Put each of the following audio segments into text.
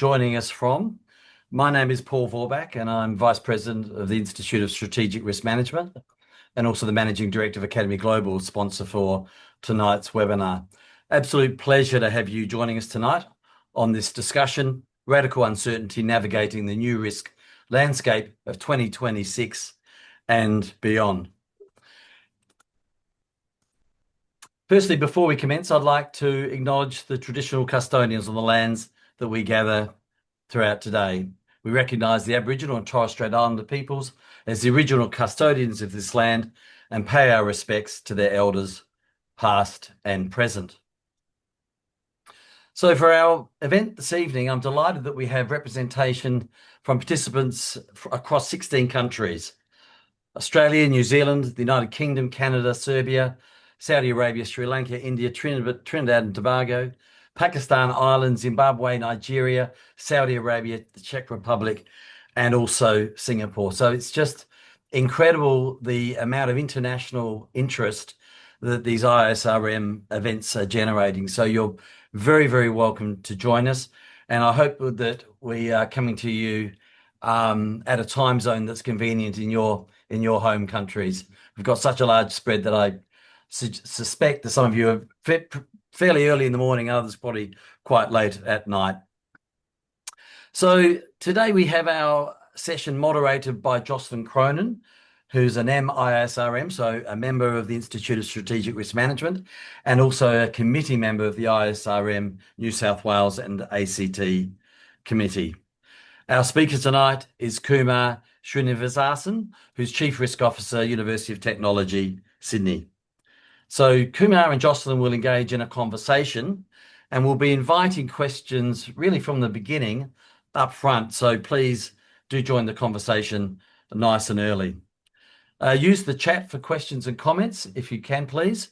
joining us from. My name is Paul Vorbach, and I'm Vice President of the Institute of Strategic Risk Management and also the Managing Director of AcademyGlobal, sponsor for tonight's webinar. Absolute pleasure to have you joining us tonight on this discussion, Radical Uncertainty Navigating the New Risk Landscape of 2026 and Beyond. Firstly, before we commence, I'd like to acknowledge the traditional custodians of the lands that we gather throughout today. We recognise the Aboriginal and Torres Strait Islander peoples as the original custodians of this land and pay our respects to their elders, past and present. So for our event this evening, I'm delighted that we have representation from participants across 16 countries: Australia, New Zealand, the United Kingdom, Canada, Serbia, Saudi Arabia, Sri Lanka, India, Trinidad and Tobago, Pakistan, Ireland, Zimbabwe, Nigeria, Saudi Arabia, the Czech Republic, and also Singapore. So it's just incredible the amount of international interest that these ISRM events are generating. So you're very, very welcome to join us. And I hope that we are coming to you at a time zone that's convenient in your home countries. We've got such a large spread that I suspect that some of you are fairly early in the morning, others probably quite late at night. So today we have our session moderated by Jocelyn Cronin, who's an MEISRM, so a member of the Institute of Strategic Risk Management, and also a committee member of the ISRM New South Wales and ACT Committee. Our speaker tonight is Kumar Srinivasan, who's Chief Risk Officer, University of Technology, Sydney. So Kumar and Jocelyn will engage in a conversation and we'll be inviting questions really from the beginning up front. So please do join the conversation nice and early. Use the chat for questions and comments if you can, please.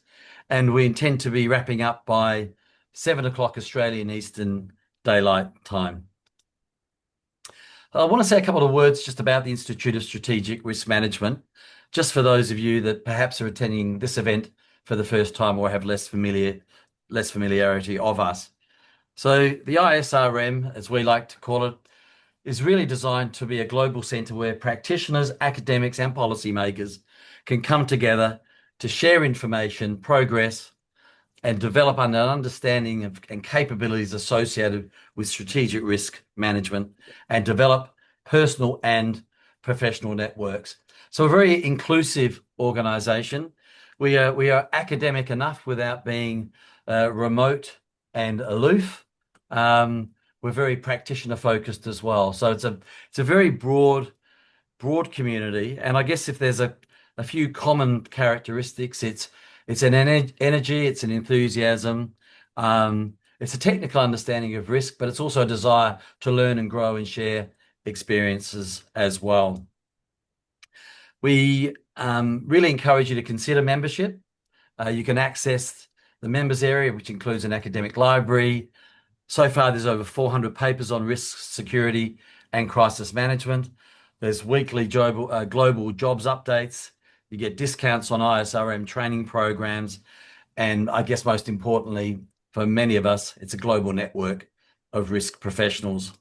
And we intend to be wrapping up by 7 o'clock Australian Eastern Daylight Time. I want to say a couple of words just about the Institute of Strategic Risk Management, just for those of you that perhaps are attending this event for the first time or have less familiarity of us. So the ISRM, as we like to call it, is really designed to be a global centre where practitioners, academics and policymakers can come together to share information, progress, and develop an understanding of, and capabilities associated with strategic risk management and develop personal and professional networks. So a very inclusive organisation. We are academic enough without being remote and aloof. We're very practitioner focused as well. So it's a very broad community. And I guess if there's a few common characteristics, it's an energy, it's an enthusiasm, it's a technical understanding of risk, but it's also a desire to learn and grow and share experiences as well. We really encourage you to consider membership. You can access the members area, which includes an academic library. So far, there's over 400 papers on risk, security, and crisis management. There's weekly global jobs updates. You get discounts on ISRM training programs. And I guess most importantly, for many of us, it's a global network of risk professionals.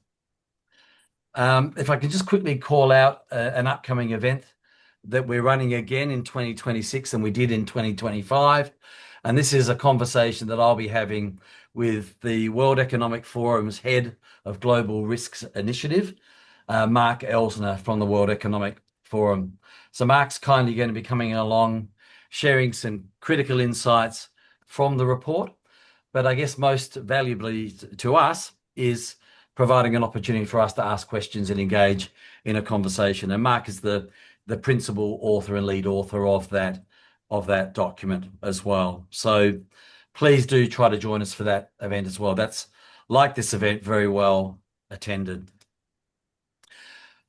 If I could just quickly call out an upcoming event that we're running again in 2026 and we did in 2025. And this is a conversation that I'll be having with the World Economic Forum's Head of Global Risks Initiative, Mark Elsner from the World Economic Forum. So Mark's kindly going to be coming along, sharing some critical insights from the report. But I guess most valuably to us is providing an opportunity for us to ask questions and engage in a conversation. And Mark is the principal author and lead author of that document as well. So please do try to join us for that event as well. That's, like this event, very well attended.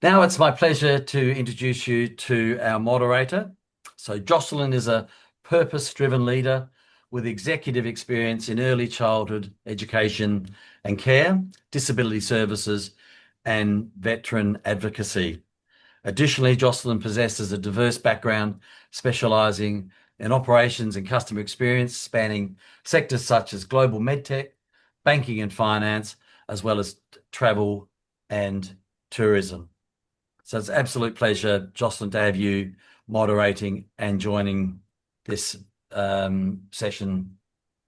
Now it's my pleasure to introduce you to our moderator. So Jocelyn is a purpose-driven leader with executive experience in early childhood education and care, disability services, and veteran advocacy. Additionally, Jocelyn possesses a diverse background specialising in operations and customer experience, spanning sectors such as global medtech, banking and finance, as well as travel and tourism. So it's an absolute pleasure, Jocelyn, to have you moderating and joining this session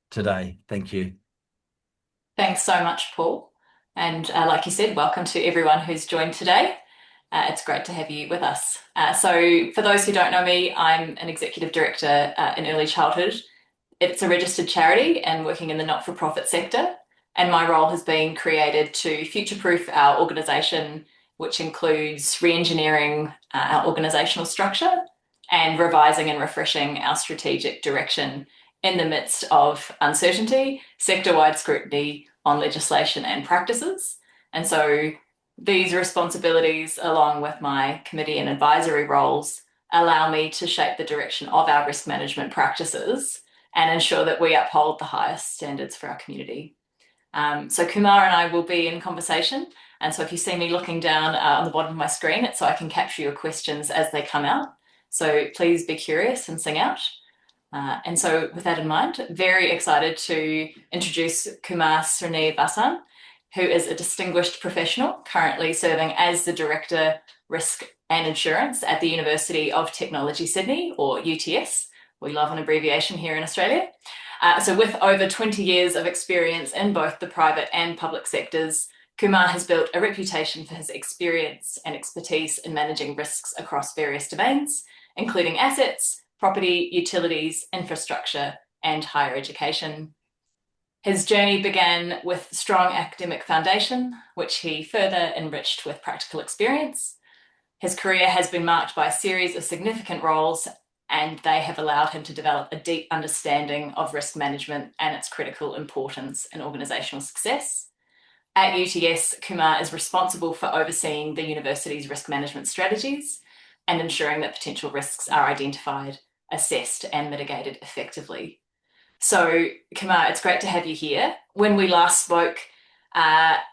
today. Thank you. Thanks so much, Paul. And like you said, welcome to everyone who's joined today. It's great to have you with us. So for those who don't know me, I'm an executive director in early childhood. It's a registered charity and working in the not-for-profit sector. And my role has been created to future-proof our organisation, which includes re-engineering our organisational structure and revising and refreshing our strategic direction in the midst of uncertainty, sector-wide scrutiny on legislation and practices. And so these responsibilities, along with my committee and advisory roles, allow me to shape the direction of our risk management practices and ensure that we uphold the highest standards for our community. So Kumar and I will be in conversation. And so if you see me looking down on the bottom of my screen, it's so I can capture your questions as they come out. So please be curious and sing out. And so with that in mind, very excited to introduce Kumar Srinivasan, who is a distinguished professional currently serving as the Director, Risk and Insurance at the University of Technology Sydney, or UTS. We love an abbreviation here in Australia. So with over 20 years of experience in both the private and public sectors, Kumar has built a reputation for his experience and expertise in managing risks across various domains, including assets, property, utilities, infrastructure, and higher education. His journey began with strong academic foundation, which he further enriched with practical experience. His career has been marked by a series of significant roles, and they have allowed him to develop a deep understanding of risk management and its critical importance in organisational success. At UTS, Kumar is responsible for overseeing the university's risk management strategies and ensuring that potential risks are identified, assessed, and mitigated effectively. So, Kumar, it's great to have you here. When we last spoke,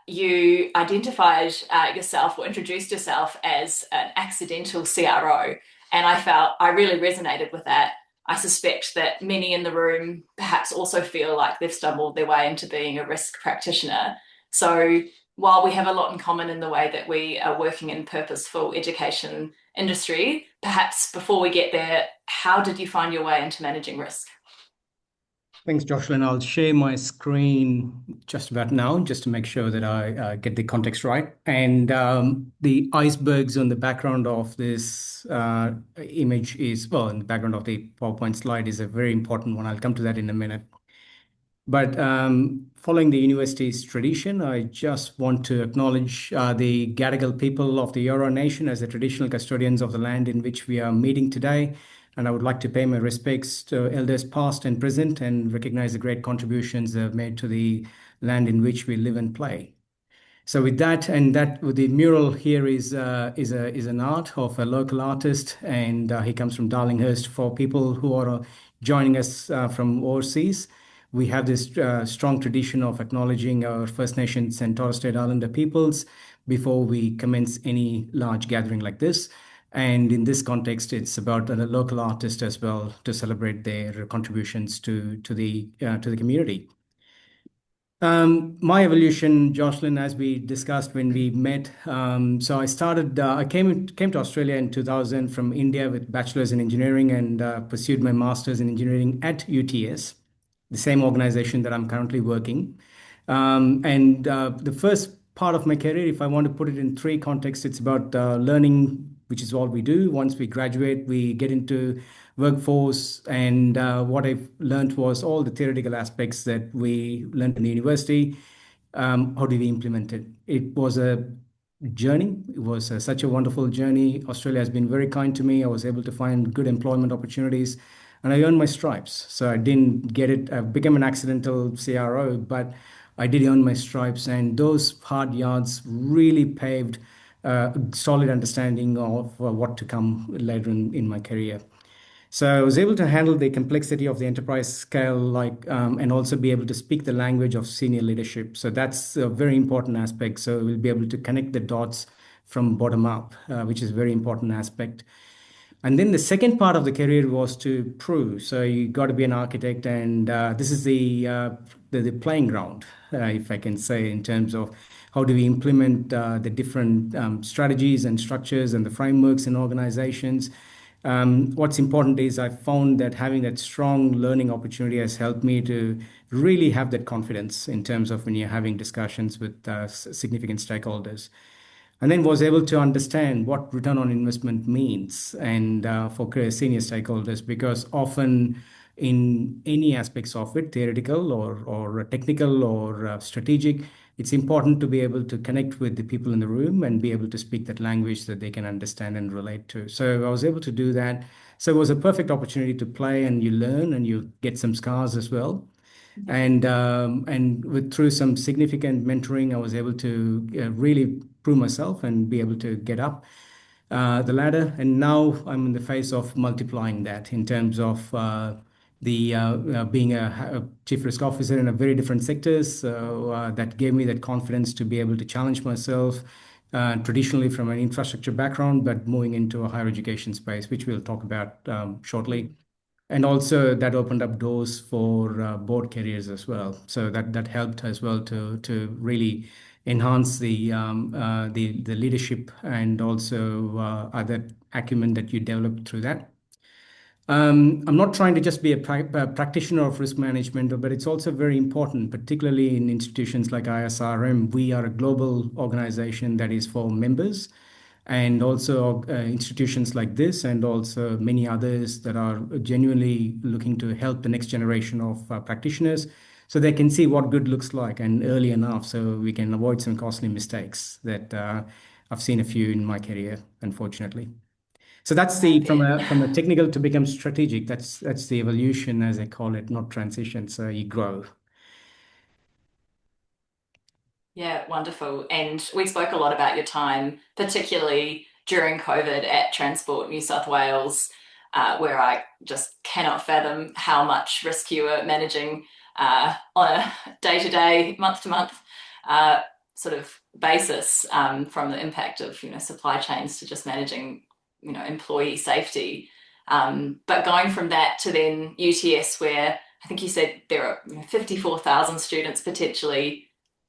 you identified yourself or introduced yourself as an accidental CRO, and I really resonated with that. I suspect that many in the room perhaps also feel like they've stumbled their way into being a risk practitioner. So while we have a lot in common in the way that we are working in purposeful education industry, perhaps before we get there, how did you find your way into managing risk? Thanks, Jocelyn. I'll share my screen just about now, just to make sure that I get the context right. And the icebergs on the background of this image is, well, in the background of the PowerPoint slide is a very important one. I'll come to that in a minute. But following the university's tradition, I just want to acknowledge the Gadigal people of the Eora Nation as the traditional custodians of the land in which we are meeting today. And I would like to pay my respects to elders past and present and recognize the great contributions they've made to the land in which we live and play. So with that, with the mural here is an art of a local artist, and he comes from Darlinghurst. For people who are joining us from overseas, we have this strong tradition of acknowledging our First Nations and Torres Strait Islander peoples before we commence any large gathering like this. And in this context, it's about a local artist as well to celebrate their contributions to the community. My evolution, Jocelyn, as we discussed when we met. So I came to Australia in 2000 from India with bachelor's in engineering and pursued my master's in engineering at UTS, the same organization that I'm currently working. The first part of my career, if I want to put it in three contexts, it's about learning, which is all we do. Once we graduate, we get into workforce, and what I've learned was all the theoretical aspects that we learned in the university. How do we implement it? It was a journey. It was such a wonderful journey. Australia has been very kind to me. I was able to find good employment opportunities, and I earned my stripes. So I didn't get it. I became an accidental CRO, but I did earn my stripes, and those hard yards really paved a solid understanding of what to come later in my career. So I was able to handle the complexity of the enterprise scale, and also be able to speak the language of senior leadership. So that's a very important aspect. So we'll be able to connect the dots from bottom up, which is a very important aspect. And then the second part of the career was to prove. So you got to be an architect, and this is the playing ground, if I can say, in terms of how do we implement the different strategies and structures and the frameworks in organizations. What's important is I found that having that strong learning opportunity has helped me to really have that confidence in terms of when you're having discussions with significant stakeholders, and then was able to understand what return on investment means and for senior stakeholders, because often in any aspects of it, theoretical or technical or strategic, it's important to be able to connect with the people in the room and be able to speak that language that they can understand and relate to. So I was able to do that. So it was a perfect opportunity to play, and you learn and you get some scars as well. And through some significant mentoring, I was able to really prove myself and be able to get up the ladder. And now I'm in the phase of multiplying that in terms of the being a chief risk officer in a very different sectors. So that gave me that confidence to be able to challenge myself. Traditionally from an infrastructure background, but moving into a higher education space, which we'll talk about shortly. And also that opened up doors for board careers as well. So that helped as well to really enhance the leadership and also other acumen that you develop through that. I'm not trying to just be a practitioner of risk management, but it's also very important, particularly in institutions like ISRM. We are a global organization that is for members, and also institutions like this, and also many others that are genuinely looking to help the next generation of practitioners so they can see what good looks like and early enough so we can avoid some costly mistakes that I've seen a few in my career, unfortunately. So that's the from a technical to become strategic. That's the evolution, as I call it, not transition. So you grow. Yeah, wonderful. And we spoke a lot about your time, particularly during COVID at Transport New South Wales, where I just cannot fathom how much risk you were managing on a day-to-day, month-to-month sort of basis, from the impact of, supply chains to just managing, employee safety. But going from that to then UTS, where I think you said there are 54,000 students potentially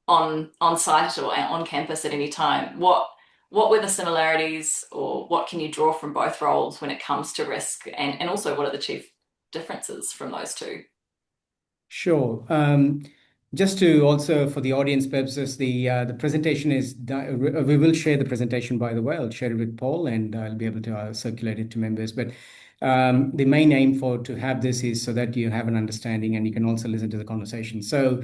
on site or on campus at any time. What were the similarities, or what can you draw from both roles when it comes to risk, and also what are the chief differences from those two? Sure. Just to also for the audience purposes, the presentation is we will share the presentation, by the way. I'll share it with Paul, and I'll be able to circulate it to members. But the main aim for to have this is so that you have an understanding and you can also listen to the conversation. So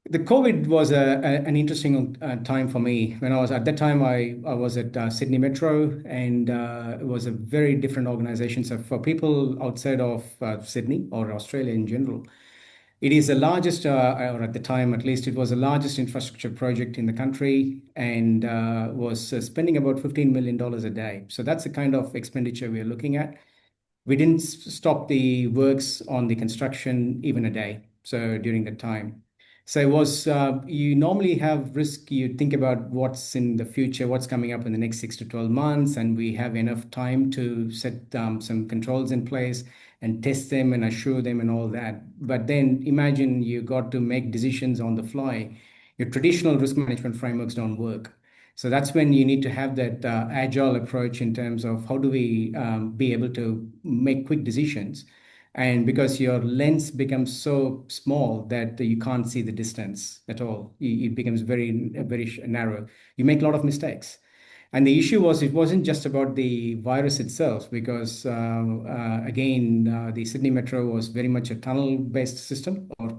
the COVID was an interesting time for me. When I was at that time, I was at Sydney Metro, and it was a very different organization. So for people outside of Sydney or Australia in general, it is the largest, or at the time at least, it was the largest infrastructure project in the country, and was spending about $15 million a day. So that's the kind of expenditure we are looking at. We didn't stop the works on the construction even a day. So during that time. So it was, you normally have risk, you think about what's in the future, what's coming up in the next 6 to 12 months, and we have enough time to set some controls in place and test them and assure them and all that. But then imagine you got to make decisions on the fly. Your traditional risk management frameworks don't work. So that's when you need to have that agile approach in terms of how do we be able to make quick decisions. And because your lens becomes so small that you can't see the distance at all, it becomes very narrow. You make a lot of mistakes. And the issue was, it wasn't just about the virus itself, because again, the Sydney Metro was very much a tunnel-based system or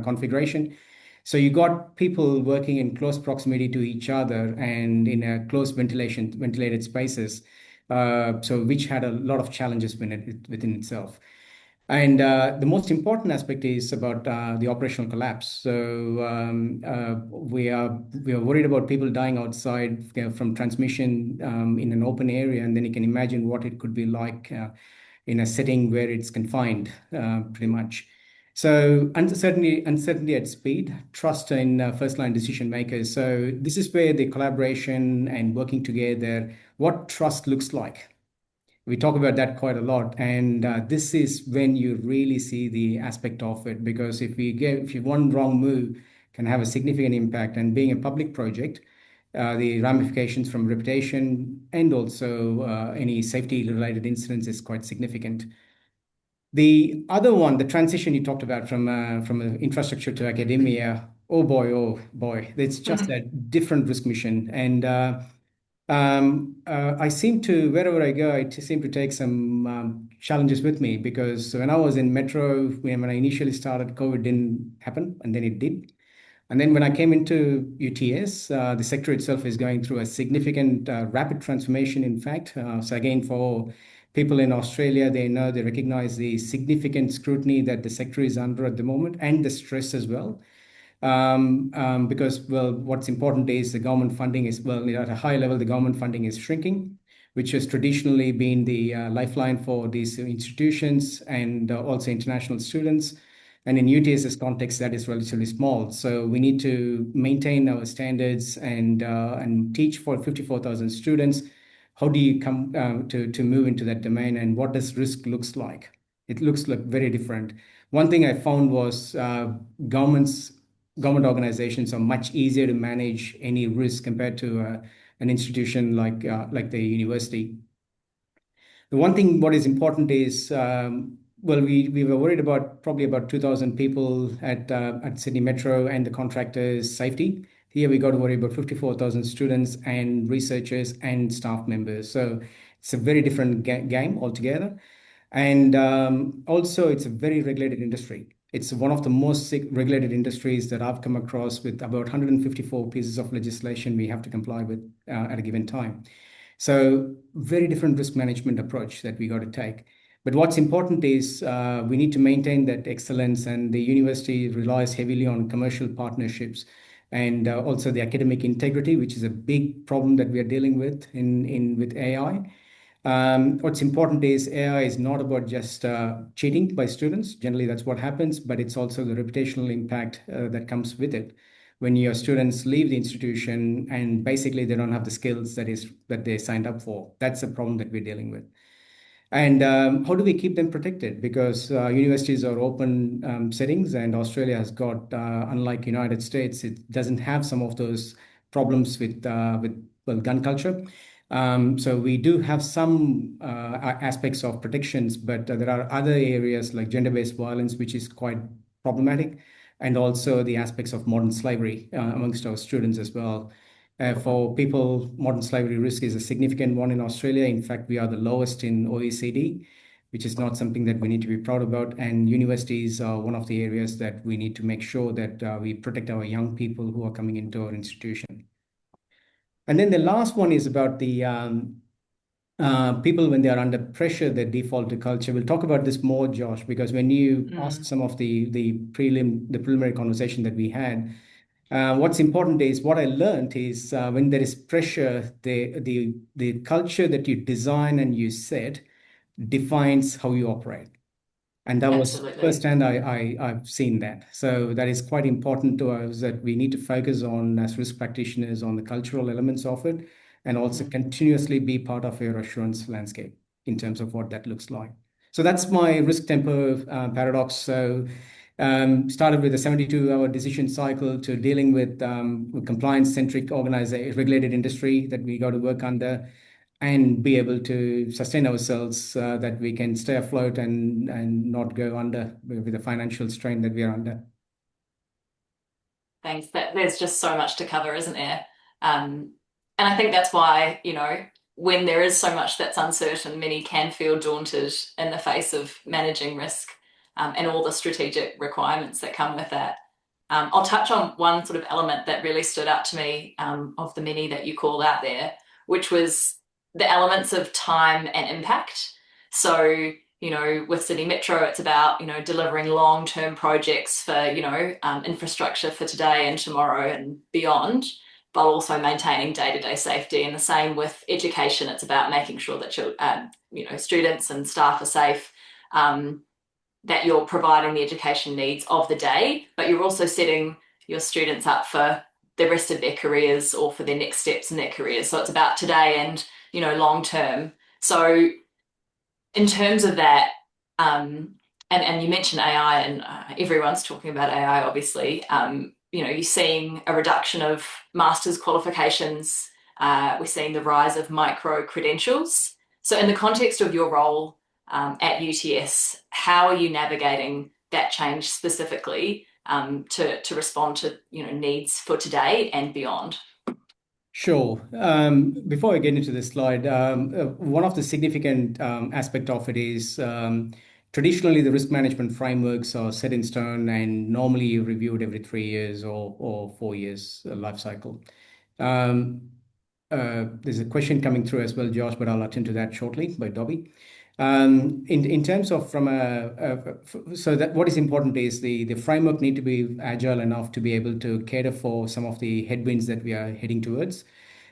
configuration. So you got people working in close proximity to each other and in a close ventilated spaces, so which had a lot of challenges within itself. And the most important aspect is about the operational collapse. So we are worried about people dying outside, from transmission in an open area, and then you can imagine what it could be like in a setting where it's confined, pretty much. So uncertainty at speed, trust in first line decision makers. So this is where the collaboration and working together, what trust looks like. We talk about that quite a lot, and this is when you really see the aspect of it, because if you one wrong move can have a significant impact, and being a public project, the ramifications from reputation and also any safety related incidents is quite significant. The other one, the transition you talked about from infrastructure to academia, oh boy, it's just a different risk mission. And I seem to, wherever I go, I seem to take some challenges with me, because when I was in Metro, when I initially started, COVID didn't happen, and then it did. And then when I came into UTS, the sector itself is going through a significant rapid transformation, in fact. So again, for people in Australia, they know, they recognize the significant scrutiny that the sector is under at the moment, and the stress as well. Because, well, what's important is the government funding is, well, at a high level, the government funding is shrinking, which has traditionally been the lifeline for these institutions and also international students. And in UTS's context, that is relatively small. So we need to maintain our standards and teach for 54,000 students. How do you come to move into that domain, and what does risk looks like? It looks like very different. One thing I found was government organizations are much easier to manage any risk compared to an institution like the university. The one thing what is important is, well, we were worried about probably about 2,000 people at Sydney Metro and the contractors' safety. Here we got to worry about 54,000 students and researchers and staff members. So it's a very different game altogether. And also, it's a very regulated industry. It's one of the most regulated industries that I've come across, with about 154 pieces of legislation we have to comply with at a given time. So very different risk management approach that we got to take. But what's important is we need to maintain that excellence, and the university relies heavily on commercial partnerships, and also the academic integrity, which is a big problem that we are dealing with with AI. What's important is AI is not about just cheating by students. Generally, that's what happens, but it's also the reputational impact that comes with it. When your students leave the institution and basically they don't have the skills that they signed up for, that's a problem that we're dealing with. And how do we keep them protected? Because universities are open settings, and Australia has got, unlike United States, it doesn't have some of those problems with well, gun culture. So we do have some aspects of protections, but there are other areas like gender-based violence, which is quite problematic, and also the aspects of modern slavery amongst our students as well. For people, modern slavery risk is a significant one in Australia. In fact, we are the lowest in OECD, which is not something that we need to be proud about. And universities are one of the areas that we need to make sure that we protect our young people who are coming into our institution. And then the last one is about the people when they are under pressure, they default to culture. We'll talk about this more, Josh, because when you asked some of the preliminary conversation that we had, what's important is what I learned is when there is pressure, the culture that you design and you set defines how you operate. And that was Absolutely. firsthand, I've seen that. So that is quite important to us, that we need to focus on, as risk practitioners, on the cultural elements of it, and also continuously be part of your assurance landscape in terms of what that looks like. So that's my risk tempo paradox. So started with a 72-hour decision cycle to dealing with compliance-centric regulated industry that we got to work under, and be able to sustain ourselves that we can stay afloat and not go under with the financial strain that we are under. Thanks. There's just so much to cover, isn't there? And I think that's why, when there is so much that's uncertain, many can feel daunted in the face of managing risk and all the strategic requirements that come with that. I'll touch on one sort of element that really stood out to me of the many that you called out there, which was the elements of time and impact. So, with Sydney Metro, it's about, delivering long-term projects for, infrastructure for today and tomorrow and beyond, but also maintaining day-to-day safety. And the same with education. It's about making sure that students and staff are safe, that you're providing the education needs of the day, but you're also setting your students up for the rest of their careers or for their next steps in their careers. So it's about today and, long term. So in terms of that, and you mentioned AI, and everyone's talking about AI, obviously. You're seeing a reduction of master's qualifications. We're seeing the rise of micro credentials. So, in the context of your role at UTS, how are you navigating that change specifically to respond to needs for today and beyond? Sure. Before I get into this slide, one of the significant aspect of it is traditionally the risk management frameworks are set in stone and normally reviewed every 3 years or 4 years life cycle. There's a question coming through as well, Josh, but I'll attend to that shortly by Dobby. In terms of so that what is important is the framework need to be agile enough to be able to cater for some of the headwinds that we are heading towards.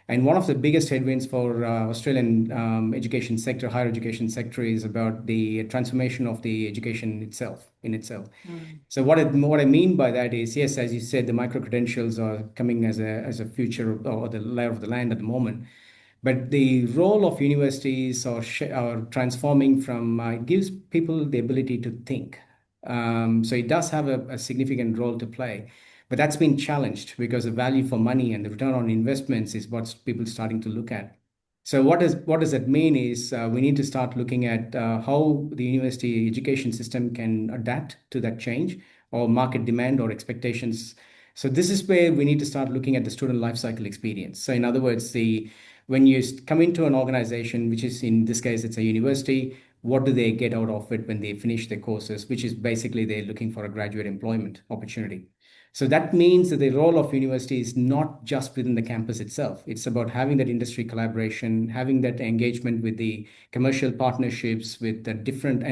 And one of the biggest headwinds for Australian education sector, higher education sector, is about the transformation of the education itself. So what I mean by that is, yes, as you said, the micro credentials are coming as a future or the lay of the land at the moment. But the role of universities are transforming from it gives people the ability to think. So it does have a significant role to play. But that's been challenged because the value for money and the return on investments is what people starting to look at. So what does that mean is we need to start looking at how the university education system can adapt to that change or market demand or expectations. So this is where we need to start looking at the student life cycle experience. So in other words, when you come into an organization, which is in this case, it's a university, what do they get out of it when they finish their courses, which is basically they're looking for a graduate employment opportunity. So that means that the role of university is not just within the campus itself. It's about having that industry collaboration, having that engagement with the commercial partnerships, with the different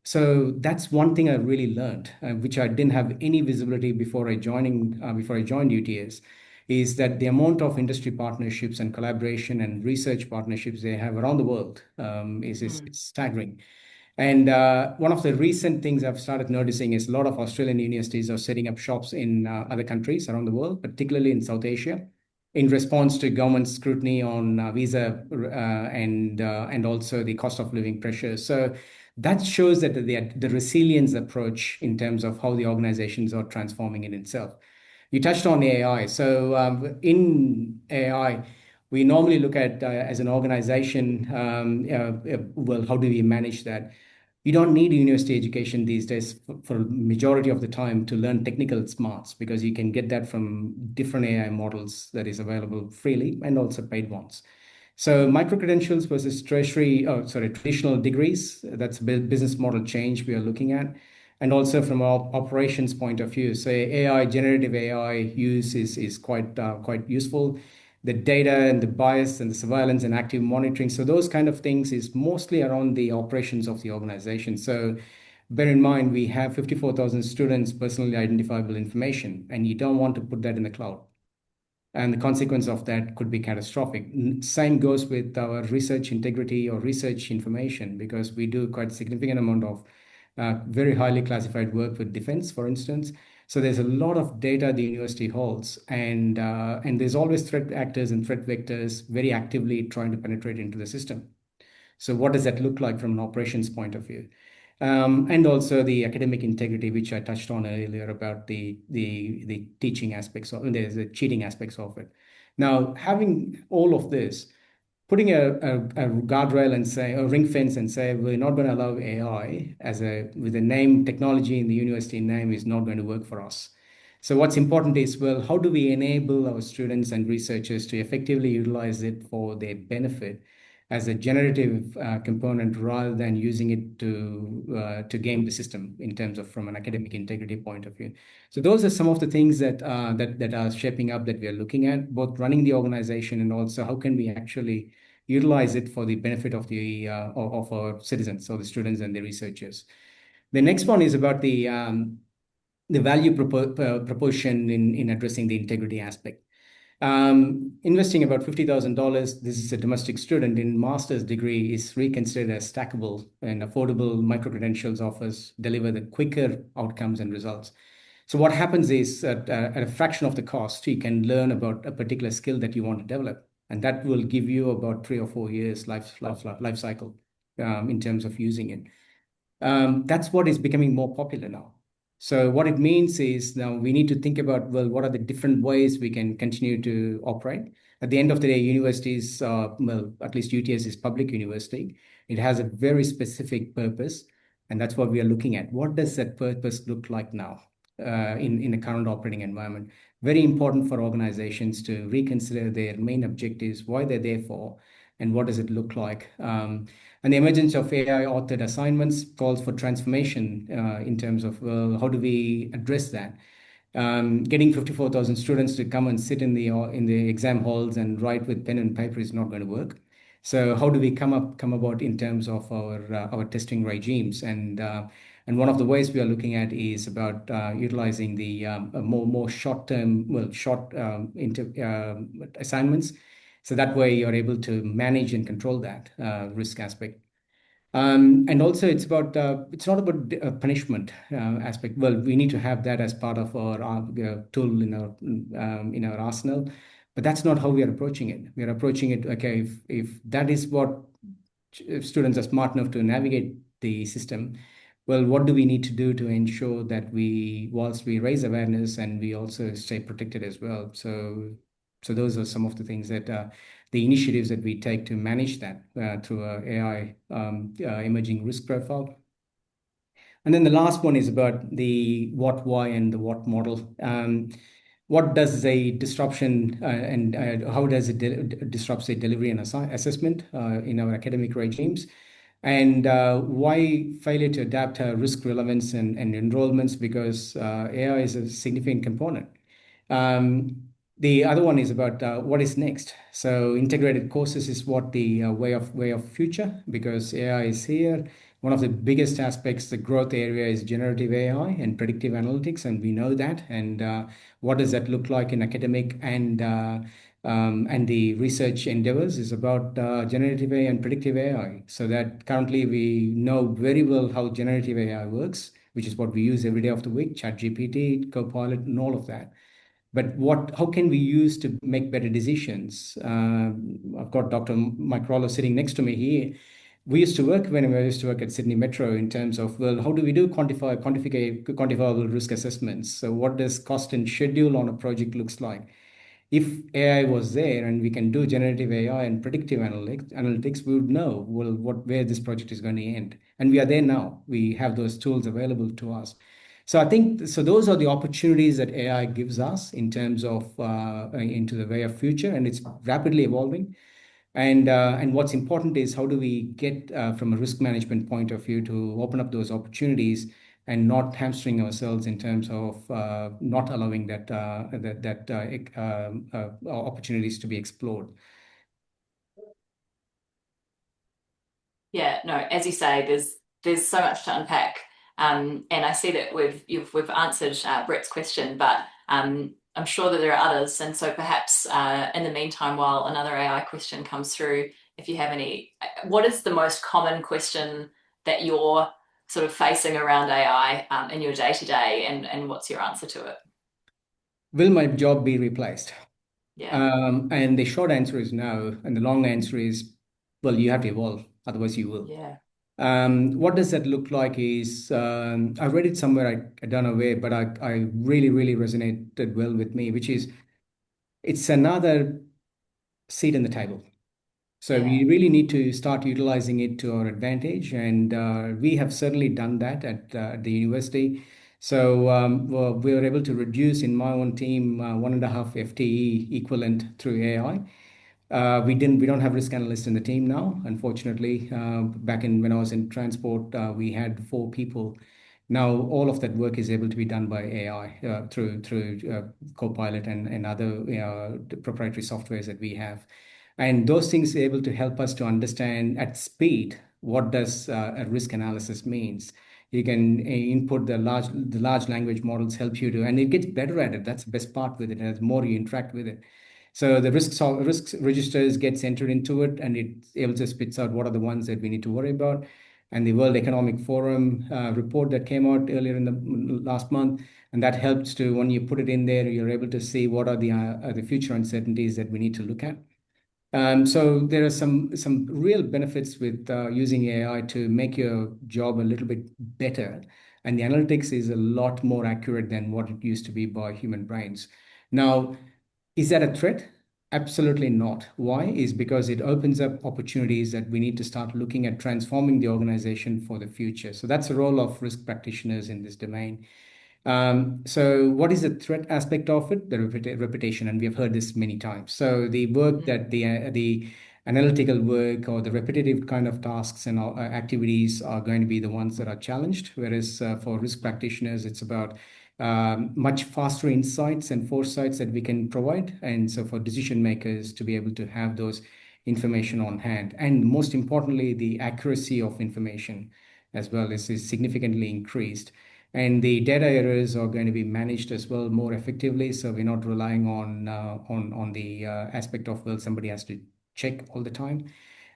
so that's one thing I really learned, which I didn't have any visibility before I joined UTS, is that the amount of industry partnerships and collaboration and research partnerships they have around the world is staggering. And one of the recent things I've started noticing is a lot of Australian universities are setting up shops in other countries around the world, particularly in South Asia, in response to government scrutiny on visa and also the cost of living pressures. So that shows that the resilience approach in terms of how the organizations are transforming in itself. You touched on AI. So in AI, we normally look at as an organization, well, how do we manage that? You don't need university education these days for majority of the time to learn technical smarts because you can get that from different AI models that is available freely and also paid ones. So micro credentials versus traditional degrees, that's business model change we are looking at. And also from our operations point of view, so generative AI use is quite useful. The data and the bias and the surveillance and active monitoring. So those kind of things is mostly around the operations of the organization. So bear in mind, we have 54,000 students personally identifiable information, and you don't want to put that in the cloud. And the consequence of that could be catastrophic. Same goes with our research integrity or research information, because we do quite a significant amount of very highly classified work with defense, for instance. So there's a lot of data the university holds, and there's always threat actors and threat vectors very actively trying to penetrate into the system. So what does that look like from an operations point of view? And also the academic integrity, which I touched on earlier about the teaching aspects of there's the cheating aspects of it. Now, having all of this, putting a guardrail and say a ring fence and say we're not going to allow AI with a name technology in the university name is not going to work for us. So what's important is, well, how do we enable our students and researchers to effectively utilize it for their benefit as a generative component rather than using it to game the system in terms of from an academic integrity point of view. So those are some of the things that are shaping up that we are looking at, both running the organization and also how can we actually utilize it for the benefit of of our citizens, so the students and the researchers. The next one is about the value proportion in addressing the integrity aspect. Investing about $50,000, this is a domestic student in master's degree, is reconsidered as stackable and affordable micro-credentials offers deliver the quicker outcomes and results. So what happens is at a fraction of the cost, you can learn about a particular skill that you want to develop. And that will give you about 3 or 4 years life cycle. in terms of using it. That's what is becoming more popular now. So what it means is now we need to think about, well, what are the different ways we can continue to operate? At the end of the day, universities, well, at least UTS is public university. It has a very specific purpose, and that's what we are looking at. What does that purpose look like now in the current operating environment? Very important for organizations to reconsider their main objectives, why they're there for, and what does it look like. And the emergence of AI authored assignments calls for transformation in terms of, well, how do we address that? Getting 54,000 students to come and sit in the exam halls and write with pen and paper is not going to work. So how do we come about in terms of our testing regimes? And one of the ways we are looking at is about utilizing the more short-term, well, short assignments. So that way you're able to manage and control that risk aspect. And also it's not about punishment aspect. Well, we need to have that as part of our tool in our arsenal, but that's not how we are approaching it. We are approaching it, okay, if that is what if students are smart enough to navigate the system, well, what do we need to do to ensure that whilst we raise awareness and we also stay protected as well? So those are some of the things that the initiatives that we take to manage that through AI emerging risk profile. And then the last one is about the what, why, and the what model. What does a disruption and how does it disrupt, say, delivery and assessment in our academic regimes? And why failure to adapt risk relevance and enrollments? Because AI is a significant component. The other one is about what is next. So integrated courses is what the way of future, because AI is here. One of the biggest aspects, the growth area, is generative AI and predictive analytics, and we know that. And what does that look like in academic and the research endeavors is about generative AI and predictive AI. So that currently we know very well how generative AI works, which is what we use every day of the week, ChatGPT, Copilot, and all of that. But how can we use to make better decisions? I've got Dr. Mike Rollo sitting next to me here. We used to work when I used to work at Sydney Metro in terms of, well, how do we do quantifiable risk assessments? So what does cost and schedule on a project looks like? If AI was there and we can do generative AI and predictive analytics, we would know, well, where this project is going to end. And we are there now. We have those tools available to us. So I think those are the opportunities that AI gives us in terms of into the way of future, and it's rapidly evolving. And what's important is how do we get from a risk management point of view to open up those opportunities and not hamstring ourselves in terms of not allowing that opportunities to be explored. Yeah, no, as you say, there's so much to unpack. And I see that we've answered Brett's question, but I'm sure that there are others. And so perhaps in the meantime, while another AI question comes through, if you have any, what is the most common question that you're sort of facing around AI in your day-to-day, and what's your answer to it? Will my job be replaced? Yeah. And the short answer is no. And the long answer is, well, you have to evolve, otherwise you will. Yeah. What does that look like is, I read it somewhere, I don't know where, but I really, really resonated well with me, which is, it's another seat in the table. So we really need to start utilizing it to our advantage. And we have certainly done that at the university. So well, we were able to reduce in my own team 1.5 FTE equivalent through AI. We don't have risk analysts in the team now, unfortunately. Back when I was in transport, we had 4 people. Now all of that work is able to be done by AI through Copilot and other proprietary softwares that we have. And those things are able to help us to understand at speed what does a risk analysis means. You can input the large language models help you to, and it gets better at it. That's the best part with it. As more you interact with it. So the risk registers gets entered into it, and it's able to spits out what are the ones that we need to worry about. And the World Economic Forum report that came out earlier in the last month, and that helps to, when you put it in there, you're able to see what are the future uncertainties that we need to look at. So there are some real benefits with using AI to make your job a little bit better, and the analytics is a lot more accurate than what it used to be by human brains. Now, is that a threat? Absolutely not. Why? Is because it opens up opportunities that we need to start looking at transforming the organization for the future. So that's the role of risk practitioners in this domain. So what is the threat aspect of it? The reputation, and we have heard this many times. So the work that the analytical work or the repetitive kind of tasks and activities are going to be the ones that are challenged, whereas for risk practitioners, it's about much faster insights and foresights that we can provide. And so for decision makers to be able to have those information on hand, and most importantly, the accuracy of information as well is significantly increased. And the data errors are going to be managed as well more effectively. So we're not relying on the aspect of, well, somebody has to check all the time.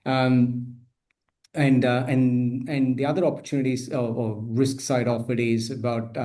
Um, and the other opportunities or risk side of it is about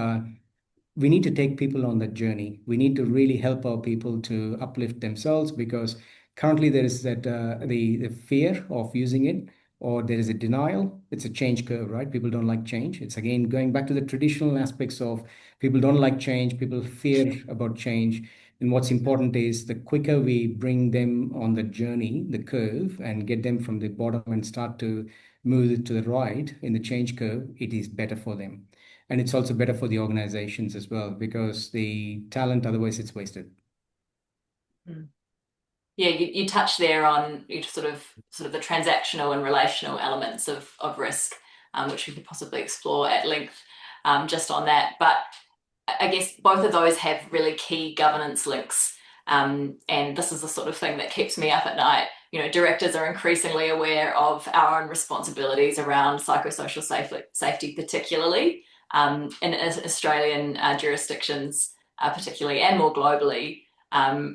we need to take people on that journey. We need to really help our people to uplift themselves, because currently there is that the fear of using it, or there is a denial. It's a change curve, right? People don't like change. It's again going back to the traditional aspects of people don't like change, people fear about change. And what's important is the quicker we bring them on the journey, the curve, and get them from the bottom and start to move it to the right in the change curve, it is better for them. And it's also better for the organizations as well, because the talent, otherwise it's wasted. Mm. Yeah, you touched there on sort of the transactional and relational elements of risk, which we could possibly explore at length just on that. But I guess both of those have really key governance links. And this is the sort of thing that keeps me up at night. You know, directors are increasingly aware of our own responsibilities around psychosocial safety, particularly in Australian jurisdictions, particularly, and more globally.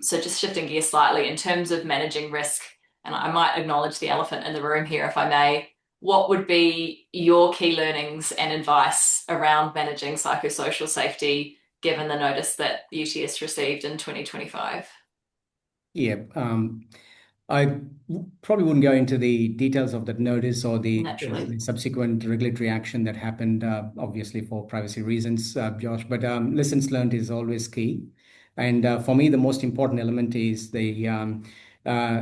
So just shifting gears slightly in terms of managing risk, and I might acknowledge the elephant in the room here if I may. What would be your key learnings and advice around managing psychosocial safety, given the notice that UTS received in 2025? Yeah, I probably wouldn't go into the details of that notice or Naturally. the subsequent regulatory action that happened, obviously for privacy reasons, Josh. But lessons learned is always key. And for me, the most important element is the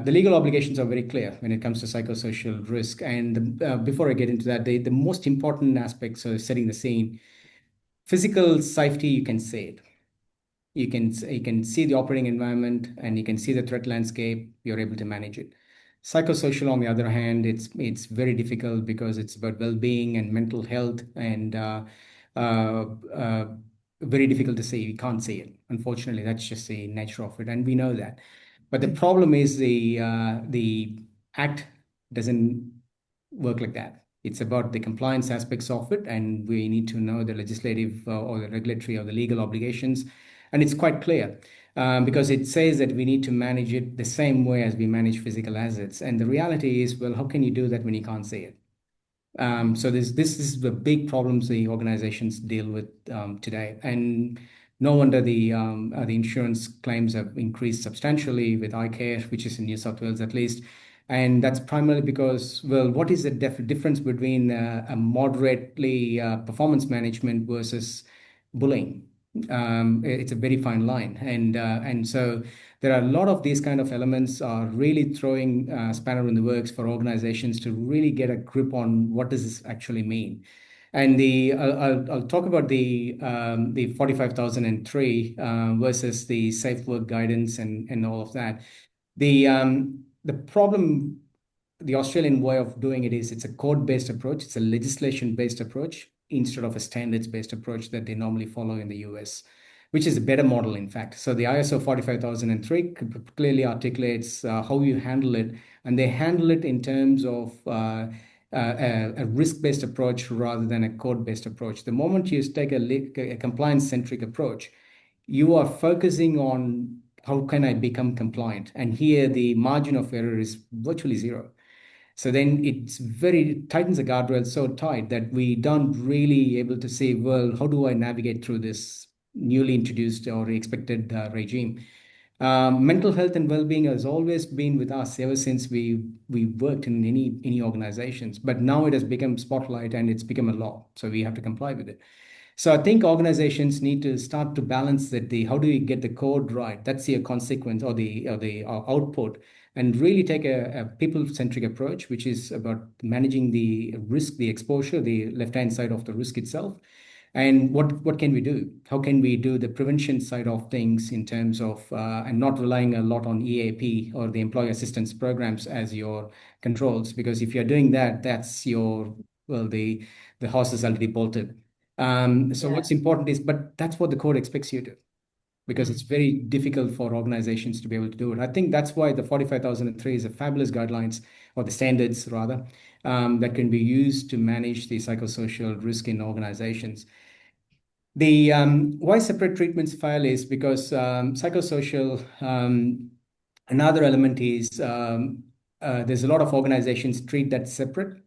legal obligations are very clear when it comes to psychosocial risk. And before I get into that, the most important aspects of setting the scene, physical safety, you can say it. You can see the operating environment, and you can see the threat landscape. You're able to manage it. Psychosocial, on the other hand, it's very difficult because it's about well-being and mental health, and uh, uh, very difficult to say. You can't see it. Unfortunately, that's just the nature of it, and we know that. But the problem is the act doesn't work like that. It's about the compliance aspects of it, and we need to know the legislative or the regulatory or the legal obligations. And it's quite clear because it says that we need to manage it the same way as we manage physical assets. And the reality is, well, how can you do that when you can't see it? So this is the big problems the organizations deal with today, and no wonder the insurance claims have increased substantially with iCare, which is in New South Wales at least, and that's primarily because, well, what is the difference between a moderately performance management versus bullying? It's a very fine line, and so there are a lot of these kind of elements are really throwing spanner in the works for organizations to really get a grip on what does this actually mean. And I'll talk about the 45,003 versus the safe work guidance and all of that. The problem, the Australian way of doing it is it's a code-based approach. It's a legislation-based approach instead of a standards-based approach that they normally follow in the US, which is a better model, in fact. So the ISO 45003 clearly articulates how you handle it, and they handle it in terms of a risk-based approach rather than a code-based approach. The moment you take a compliance-centric approach, you are focusing on how can I become compliant? And here the margin of error is virtually zero. So then it tightens the guardrail so tight that we don't really able to say, well, how do I navigate through this newly introduced or expected regime? Mental health and well-being has always been with us ever since we worked in any organizations, but now it has become spotlight and it's become a law, so we have to comply with it. So I think organizations need to start to balance that the how do we get the code right? That's the consequence or the output, and really take a people-centric approach, which is about managing the risk, the exposure, the left-hand side of the risk itself. And what can we do? How can we do the prevention side of things in terms of and not relying a lot on EAP or the employee assistance programs as your controls? Because if you're doing that, that's your well, the horse is already bolted. So Yeah. what's important is, but that's what the code expects you to, because it's very difficult for organizations to be able to do it. I think that's why the 45,003 is a fabulous guidelines, or the standards rather, that can be used to manage the psychosocial risk in organizations. The why separate treatments fail is because psychosocial, another element is there's a lot of organizations treat that separate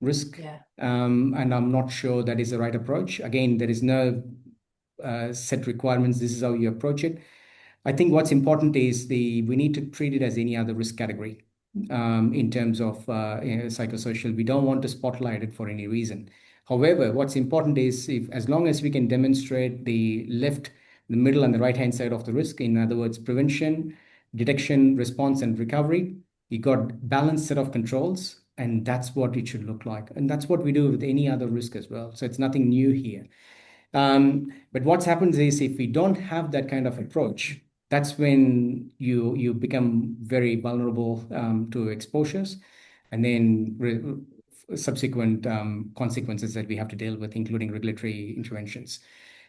risk. Yeah. And I'm not sure that is the right approach. Again, there is no set requirements. This is how you approach it. I think what's important is we need to treat it as any other risk category in terms of psychosocial. We don't want to spotlight it for any reason. However, what's important is if as long as we can demonstrate the left, the middle, and the right-hand side of the risk, in other words, prevention, detection, response, and recovery, you got balanced set of controls, and that's what it should look like. And that's what we do with any other risk as well. So it's nothing new here. But what happens is if we don't have that kind of approach, that's when you become very vulnerable to exposures, and then subsequent consequences that we have to deal with, including regulatory interventions.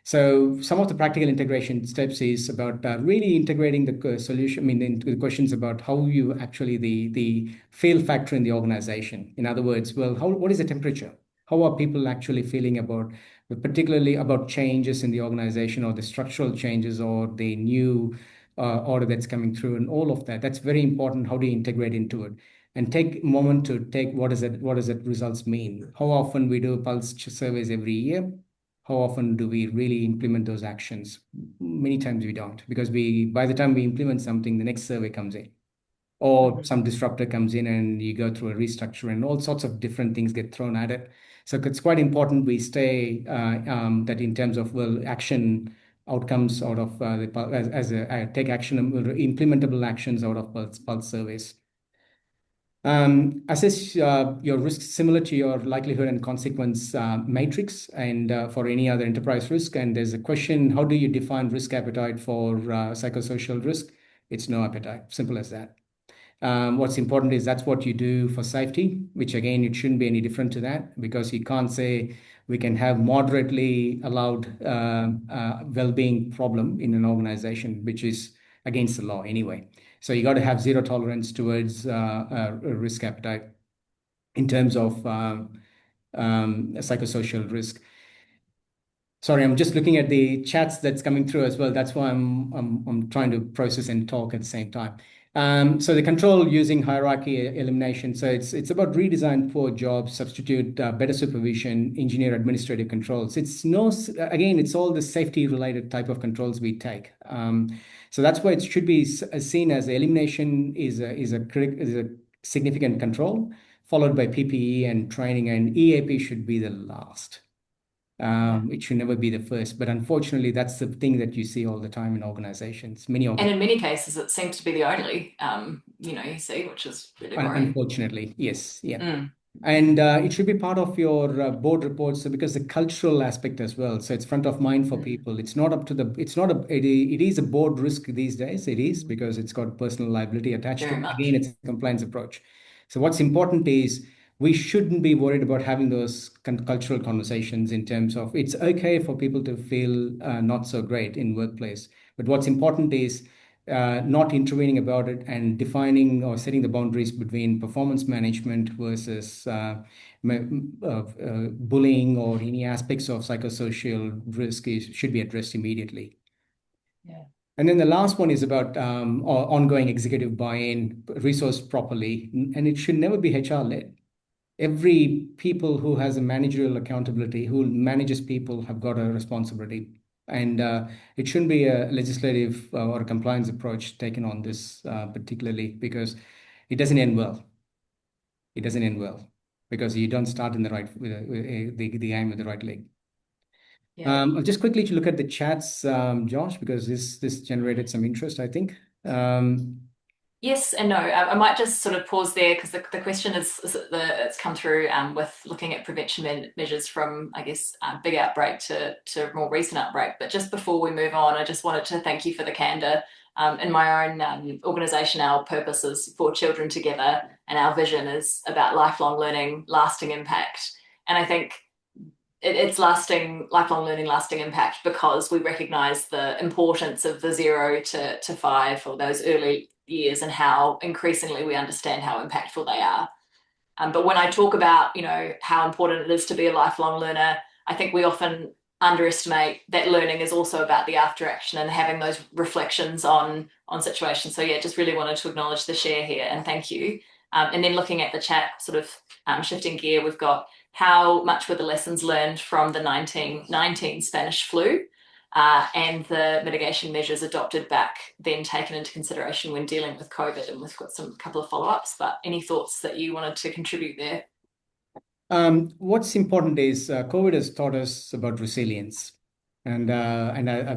So some of the practical integration steps is about really integrating the solution. I mean, into the questions about how you actually the fail factor in the organization. In other words, well, what is the temperature? How are people actually feeling about, particularly about changes in the organization or the structural changes or the new order that's coming through and all of that? That's very important. How do you integrate into it? And take a moment to take what does it results mean? How often we do pulse surveys every year? How often do we really implement those actions? Many times we don't, because by the time we implement something, the next survey comes in, or some disruptor comes in and you go through a restructure and all sorts of different things get thrown at it. So it's quite important we stay that in terms of action outcomes out of take action, implementable actions out of pulse surveys. Assess your risks similar to your likelihood and consequence matrix and for any other enterprise risk. And there's a question, how do you define risk appetite for psychosocial risk? It's no appetite, simple as that. What's important is that's what you do for safety, which again, it shouldn't be any different to that, because you can't say we can have moderately allowed well-being problem in an organization, which is against the law anyway. So you got to have zero tolerance towards risk appetite in terms of psychosocial risk. Sorry, I'm just looking at the chats that's coming through as well. That's why I'm trying to process and talk at the same time. So the control using hierarchy elimination. So it's about redesign poor jobs, substitute better supervision, engineer administrative controls. It's all the safety related type of controls we take. So that's why it should be seen as elimination is a significant control, followed by PPE and training, and EAP should be the last. It should never be the first, but unfortunately, that's the thing that you see all the time in organizations. And in many cases, it seems to be the only, you see, which is really worrying. Unfortunately, yes, yeah. And it should be part of your board reports, because the cultural aspect as well. So it's front of mind for people. It's not up to it is a board risk these days. It is, because it's got personal liability attached to it. Again, it's a compliance approach. So what's important is we shouldn't be worried about having those cultural conversations in terms of it's okay for people to feel not so great in workplace. But what's important is not intervening about it and defining or setting the boundaries between performance management versus bullying or any aspects of psychosocial risk should be addressed immediately. Yeah. And then the last one is about ongoing executive buy-in, resourced properly, and it should never be HR-led. Every people who has a managerial accountability, who manages people, have got a responsibility. And it shouldn't be a legislative or a compliance approach taken on this particularly, because it doesn't end well. It doesn't end well because you don't start in the right with the aim with the right leg. Yeah. I'll just quickly look at the chats, Josh, because this generated some interest, I think. Yes and no. I might just sort of pause there because the question it's come through with looking at prevention measures from, I guess, big outbreak to more recent outbreak. But just before we move on, I just wanted to thank you for the candor. In my own organisation, our purpose is for children together, and our vision is about lifelong learning, lasting impact. And I think it's lifelong learning, lasting impact because we recognise the importance of the 0 to 5 or those early years and how increasingly we understand how impactful they are. But when I talk about, how important it is to be a lifelong learner, I think we often underestimate that learning is also about the after action and having those reflections on situations. So yeah, just really wanted to acknowledge the share here and thank you. And then looking at the chat, sort of shifting gear, we've got how much were the lessons learned from the 1919 Spanish flu and the mitigation measures adopted back then taken into consideration when dealing with COVID. And we've got some couple of follow-ups, but any thoughts that you wanted to contribute there? What's important is COVID has taught us about resilience, and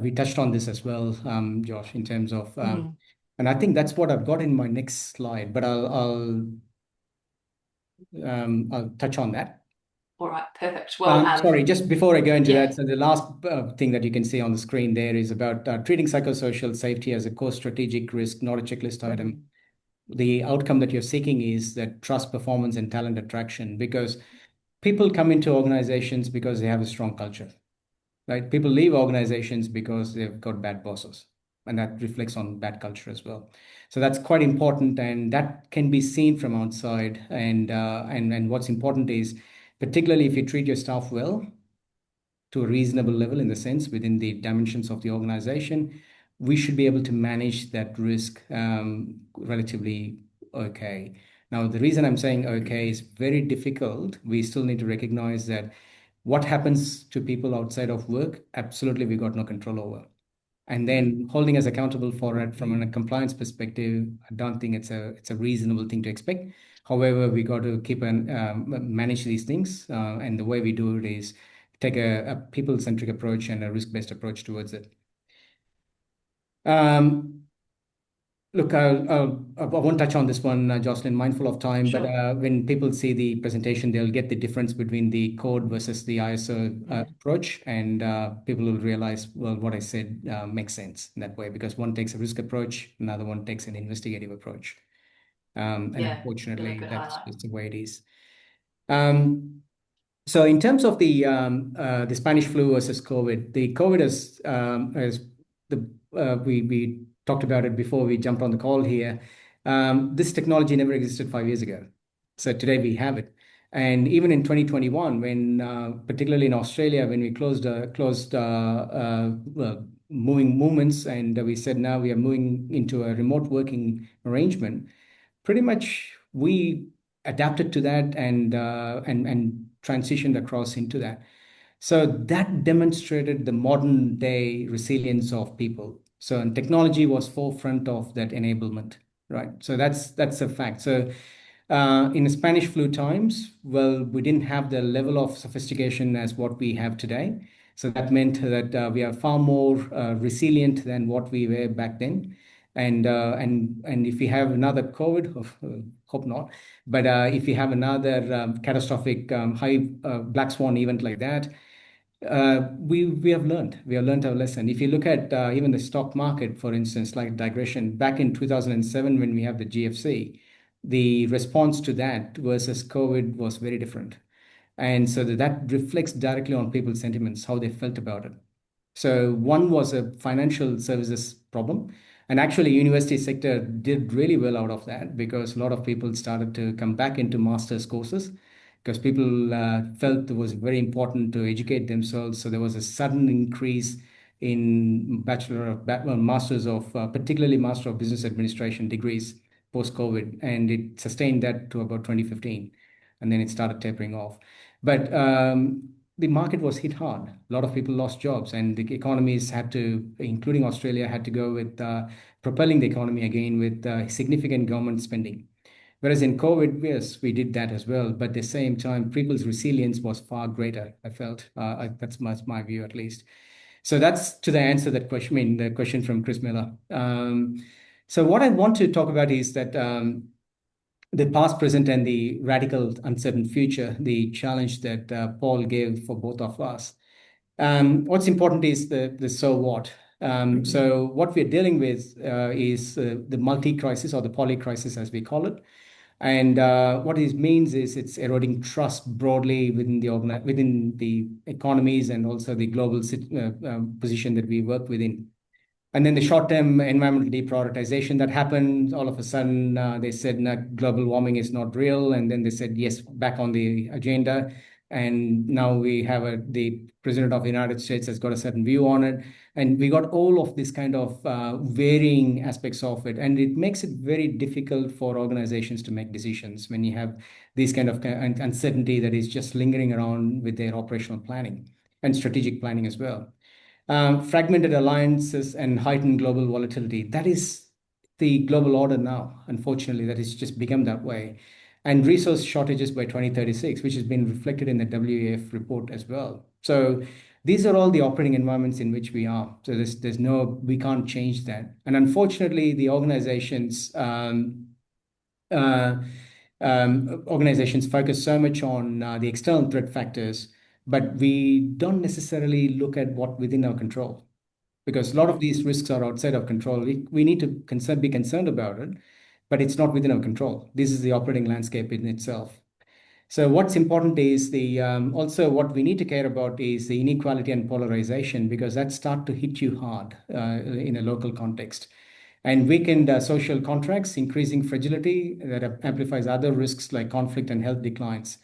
we touched on this as well, Josh, in terms of, and I think that's what I've got in my next slide, but I'll touch on that. All right, perfect. Well, sorry, just before I go into yeah. that, so the last thing that you can see on the screen there is about treating psychosocial safety as a core strategic risk, not a checklist item. The outcome that you're seeking is that trust, performance, and talent attraction, because people come into organizations because they have a strong culture, right? People leave organizations because they've got bad bosses, and that reflects on bad culture as well. So that's quite important, and that can be seen from outside. And what's important is, particularly if you treat your staff well to a reasonable level, in the sense within the dimensions of the organization, we should be able to manage that risk relatively okay. Now, the reason I'm saying okay is very difficult. We still need to recognize that what happens to people outside of work, absolutely, we got no control over. And then holding us accountable for it from a compliance perspective, I don't think it's a reasonable thing to expect. However, we got to keep and manage these things, and the way we do it is take a people-centric approach and a risk-based approach towards it. Look, I won't touch on this one, Jocelyn, mindful of time, Sure. but when people see the presentation, they'll get the difference between the code versus the ISO approach, and people will realize, well, what I said makes sense in that way, because one takes a risk approach, another one takes an investigative approach. And unfortunately, really good that's highlight. just the way it is. So in terms of the Spanish flu versus COVID, the COVID we talked about it before we jumped on the call here. This technology never existed 5 years ago. So today we have it. And even in 2021, when particularly in Australia, when we closed moving movements, and we said now we are moving into a remote working arrangement, pretty much we adapted to that and transitioned across into that. So that demonstrated the modern day resilience of people. So and technology was forefront of that enablement, right? So that's a fact. So in the Spanish flu times, well, we didn't have the level of sophistication as what we have today. So that meant that we are far more resilient than what we were back then. And if we have another COVID, hope not, but if we have another catastrophic high black swan event like that, we have learned our lesson. If you look at even the stock market, for instance, like digression, back in 2007 when we have the GFC, the response to that versus COVID was very different, and so that reflects directly on people's sentiments, how they felt about it. So one was a financial services problem. And actually, university sector did really well out of that, because a lot of people started to come back into master's courses, because people felt it was very important to educate themselves. So there was a sudden increase in masters of, particularly Master of Business Administration degrees post-COVID. And it sustained that to about 2015. And then it started tapering off. But the market was hit hard. A lot of people lost jobs, and the economies had to, including Australia, had to go with propelling the economy again with significant government spending. Whereas in COVID, yes, we did that as well. But at the same time, people's resilience was far greater, I felt. That's my view, at least. So that's to the answer that question, I mean, the question from Chris Miller. So what I want to talk about is that the past, present, and the radical, uncertain future, the challenge that Paul gave for both of us. What's important is the so what. So what we're dealing with is the multi-crisis or the poly-crisis, as we call it. And what it means is it's eroding trust broadly within within the economies and also the global position that we work within. And then the short-term environmental deprioritization that happened, all of a sudden they said no, global warming is not real. And then they said, yes, back on the agenda. And now we have the President of the United States has got a certain view on it. And we got all of this kind of varying aspects of it. And it makes it very difficult for organizations to make decisions when you have this kind of uncertainty that is just lingering around with their operational planning and strategic planning as well. Fragmented alliances and heightened global volatility. That is the global order now. Unfortunately, that has just become that way. And resource shortages by 2036, which has been reflected in the WEF report as well. So these are all the operating environments in which we are. So we can't change that. And unfortunately, the organizations focus so much on the external threat factors, but we don't necessarily look at what within our control, because a lot of these risks are outside of control. We need to be concerned about it, but it's not within our control. This is the operating landscape in itself. So what's important is also what we need to care about is the inequality and polarization, because that start to hit you hard in a local context. And weakened social contracts, increasing fragility that amplifies other risks like conflict and health declines.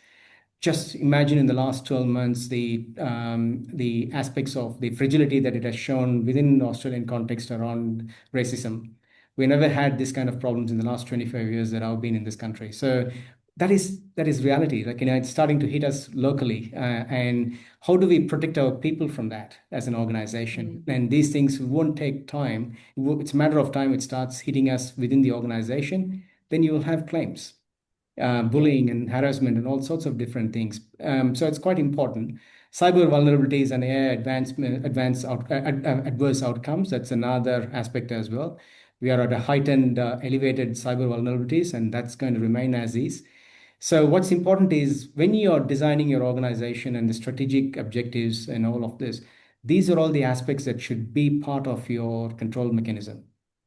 Just imagine in the last 12 months the aspects of the fragility that it has shown within the Australian context around racism. We never had this kind of problems in the last 25 years that I've been in this country. So that is reality. Like, it's starting to hit us locally. And how do we protect our people from that as an organization? And these things won't take time. It's a matter of time. It starts hitting us within the organization. Then you will have claims. Bullying and harassment and all sorts of different things. So it's quite important. Cyber vulnerabilities and AI adverse outcomes, that's another aspect as well. We are at a heightened, elevated cyber vulnerabilities, and that's going to remain as is. So what's important is when you are designing your organization and the strategic objectives and all of this, these are all the aspects that should be part of your control mechanism.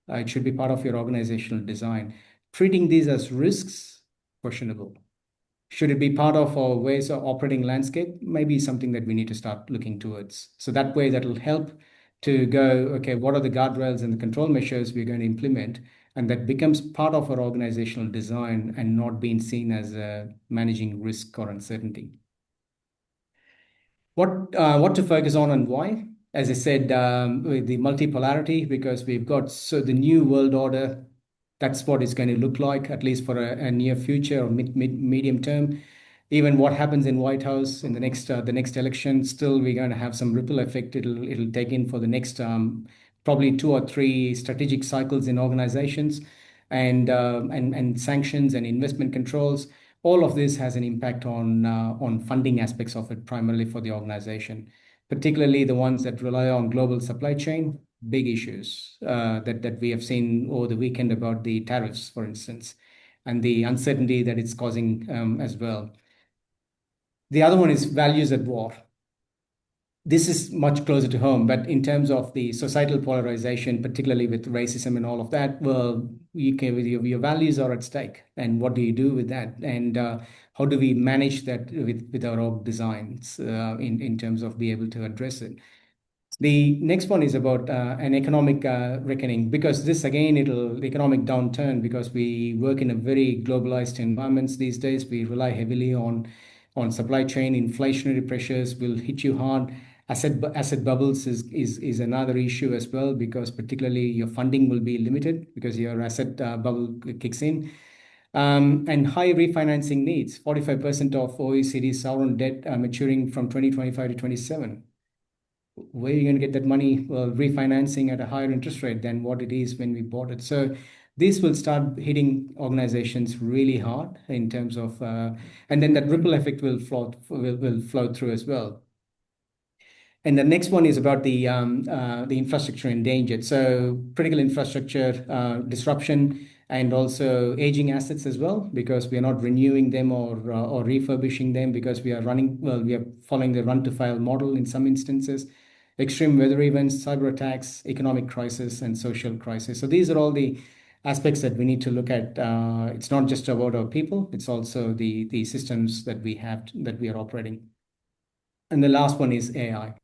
It should be part of your organizational design. Treating these as risks, questionable. Should it be part of our ways of operating landscape? Maybe something that we need to start looking towards. So that way that will help to go, okay, what are the guardrails and the control measures we're going to implement? And that becomes part of our organizational design and not being seen as managing risk or uncertainty. What to focus on and why? As I said, with the multipolarity, because we've got the new world order. That's what it's going to look like, at least for a near future or medium term. Even what happens in White House in the next election, still we're going to have some ripple effect. It'll take in for the next probably 2 or 3 strategic cycles in organizations, and sanctions and investment controls. All of this has an impact on funding aspects of it, primarily for the organization, particularly the ones that rely on global supply chain. Big issues that we have seen over the weekend about the tariffs, for instance, and the uncertainty that it's causing as well. The other one is values at war. This is much closer to home, but in terms of the societal polarization, particularly with racism and all of that, well, your values are at stake. And what do you do with that? And how do we manage that with our org designs in terms of being able to address it? The next one is about an economic reckoning, because this, again, it'll economic downturn, because we work in a very globalized environments these days. We rely heavily on supply chain. Inflationary pressures will hit you hard. Asset bubbles is another issue as well, because particularly your funding will be limited because your asset bubble kicks in. And high refinancing needs. 45% of OECD sovereign debt maturing from 2025 to 27. Where are you going to get that money? Well, refinancing at a higher interest rate than what it is when we bought it. So this will start hitting organizations really hard in terms of, and then that ripple effect will flow through as well. And the next one is about the infrastructure endangered. So critical infrastructure disruption and also aging assets as well, because we are not renewing them or refurbishing them because we are following the run to file model in some instances. Extreme weather events, cyber attacks, economic crisis, and social crisis. So these are all the aspects that we need to look at. It's not just about our people; it's also the systems that we have that we are operating. And the last one is AI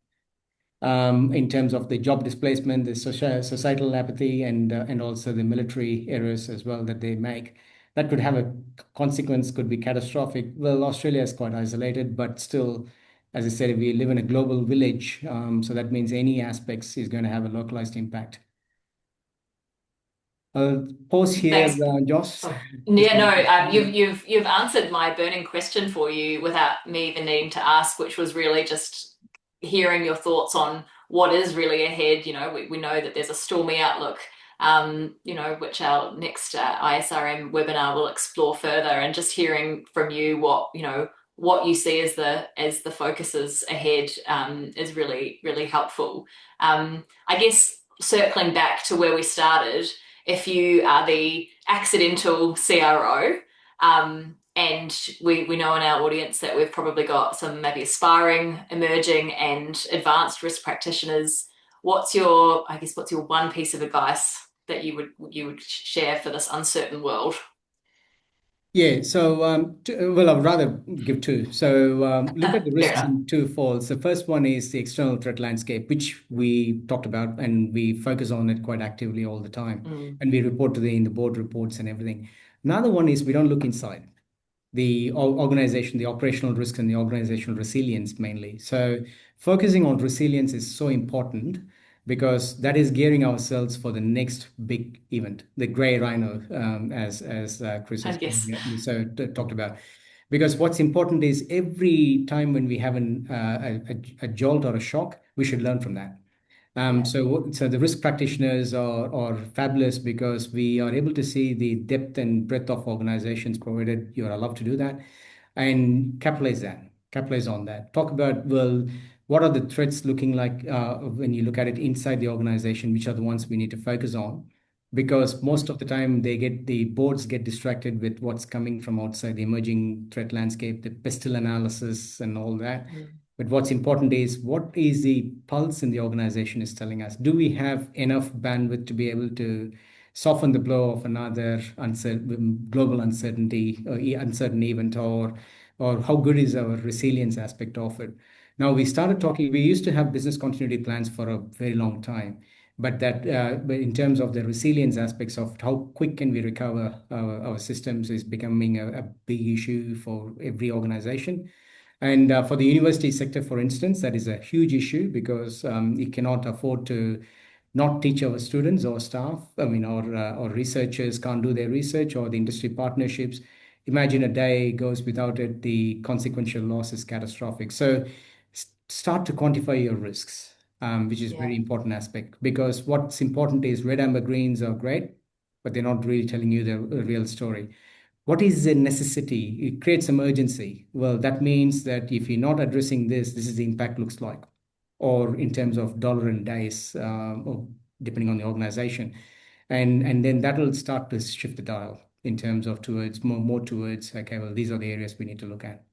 in terms of the job displacement, the societal apathy, and also the military errors as well that they make. That could have a consequence, could be catastrophic. Well, Australia is quite isolated, but still, as I said, we live in a global village, so that means any aspects is going to have a localized impact. I'll pause here, Thanks. Josh. Yeah, no, you've answered my burning question for you without me even needing to ask, which was really just hearing your thoughts on what is really ahead. We know that there's a stormy outlook, which our next ISRM webinar will explore further, and just hearing from you what you see as the focuses ahead is really, really helpful. I guess circling back to where we started, if you are the accidental CRO, and we know in our audience that we've probably got some maybe aspiring, emerging, and advanced risk practitioners. What's your one piece of advice that you would share for this uncertain world? Yeah, so well, I'd rather give two. So look at the Fair risks enough. in two folds. The first one is the external threat landscape, which we talked about, and we focus on it quite actively all the time, Mm, and we report to in the board reports and everything. Another one is we don't look inside the organization, the operational risks, and the organizational resilience mainly. So focusing on resilience is so important because that is gearing ourselves for the next big event, the gray rhino, as Chris I has guess. talked about. Because what's important is every time when we have a jolt or a shock, we should learn from that. Yeah. So the risk practitioners are fabulous because we are able to see the depth and breadth of organizations, provided you are allowed to do that, and capitalize on that. Talk about, well, what are the threats looking like when you look at it inside the organization, which are the ones we need to focus on, because most of the time the boards get distracted with what's coming from outside, the emerging threat landscape, the pestle analysis, and all that. Mm, But what's important is what is the pulse in the organization is telling us. Do we have enough bandwidth to be able to soften the blow of another global uncertainty or uncertain event, or how good is our resilience aspect of it? Now we started talking. We used to have business continuity plans for a very long time, but in terms of the resilience aspects of how quick can we recover our systems is becoming a big issue for every organization. And for the university sector, for instance, that is a huge issue because it cannot afford to not teach our students or staff. I mean, or researchers can't do their research, or the industry partnerships. Imagine a day goes without it, the consequential loss is catastrophic. So start to quantify your risks, which is yeah. very important aspect, because what's important is red, amber, greens are great, but they're not really telling you the real story. What is a necessity? It creates emergency. Well, that means that if you're not addressing this is the impact looks like, or in terms of dollar and dice, or depending on the organization, and then that will start to shift the dial in terms of towards more towards, okay, well, these are the areas we need to look at.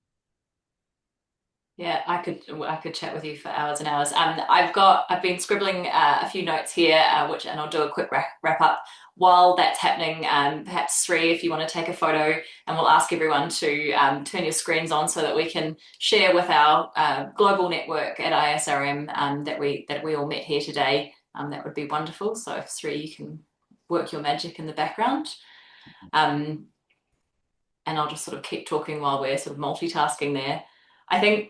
Yeah, I could chat with you for hours and hours. I've been scribbling a few notes here, and I'll do a quick wrap up while that's happening. Perhaps Sri, if you want to take a photo, and we'll ask everyone to turn your screens on so that we can share with our global network at ISRM that we all met here today. That would be wonderful. So if Sri, you can work your magic in the background. Um, and I'll just sort of keep talking while we're sort of multitasking there. I think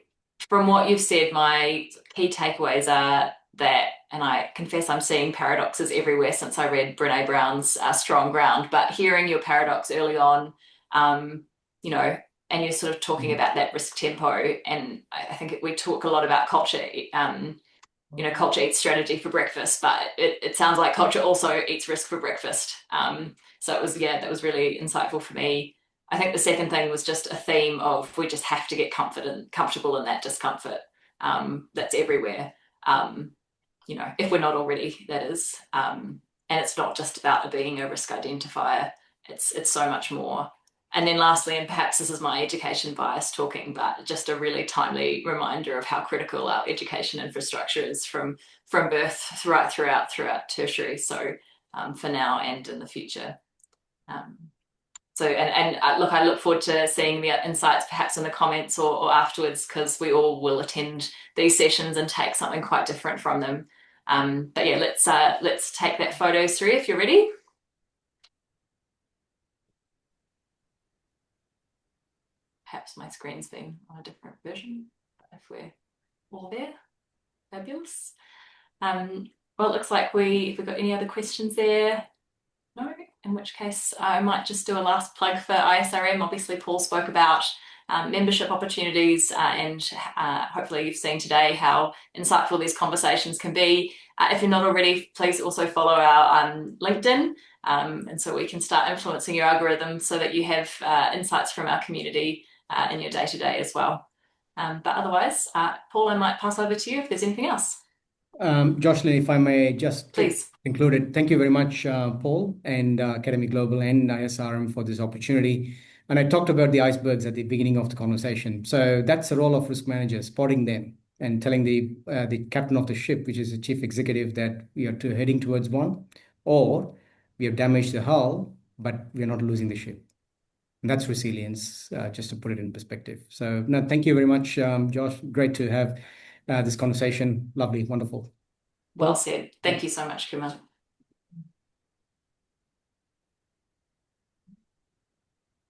from what you've said, my key takeaways are that, and I confess I'm seeing paradoxes everywhere since I read Brene Brown's Strong Ground, but hearing your paradox early on you know, and you're sort of talking about that risk tempo. And I think we talk a lot about culture, you know, culture eats strategy for breakfast, but it sounds like culture also eats risk for breakfast. So it was, yeah, that was really insightful for me. I think the second thing was just a theme of we just have to get comfortable in that discomfort that's everywhere. You know, if we're not already, that is. And it's not just about being a risk identifier. It's so much more. And then lastly, and perhaps this is my education bias talking, but just a really timely reminder of how critical our education infrastructure is from birth throughout tertiary. So for now and in the future. So look, I look forward to seeing the insights perhaps in the comments or afterwards, because we all will attend these sessions and take something quite different from them. But yeah, let's take that photo through if you're ready. Perhaps my screen's been on a different version, but if we're all there, fabulous. Well, it looks like if we've got any other questions there. No, in which case I might just do a last plug for ISRM. Obviously, Paul spoke about membership opportunities, and hopefully you've seen today how insightful these conversations can be. If you're not already, please also follow our LinkedIn, and so we can start influencing your algorithm so that you have insights from our community in your day-to-day as well. But otherwise, Paul, I might pass over to you if there's anything else. Jocelyn, if I may just Please. conclude it. Thank you very much, Paul, and AcademyGlobal and ISRM for this opportunity. And I talked about the icebergs at the beginning of the conversation. So that's the role of risk managers, spotting them and telling the captain of the ship, which is the chief executive, that we are heading towards one, or we have damaged the hull, but we are not losing the ship. And that's resilience, just to put it in perspective. So no, thank you very much, Josh. Great to have this conversation. Lovely, wonderful. Well said. Thank you so much, Kumar.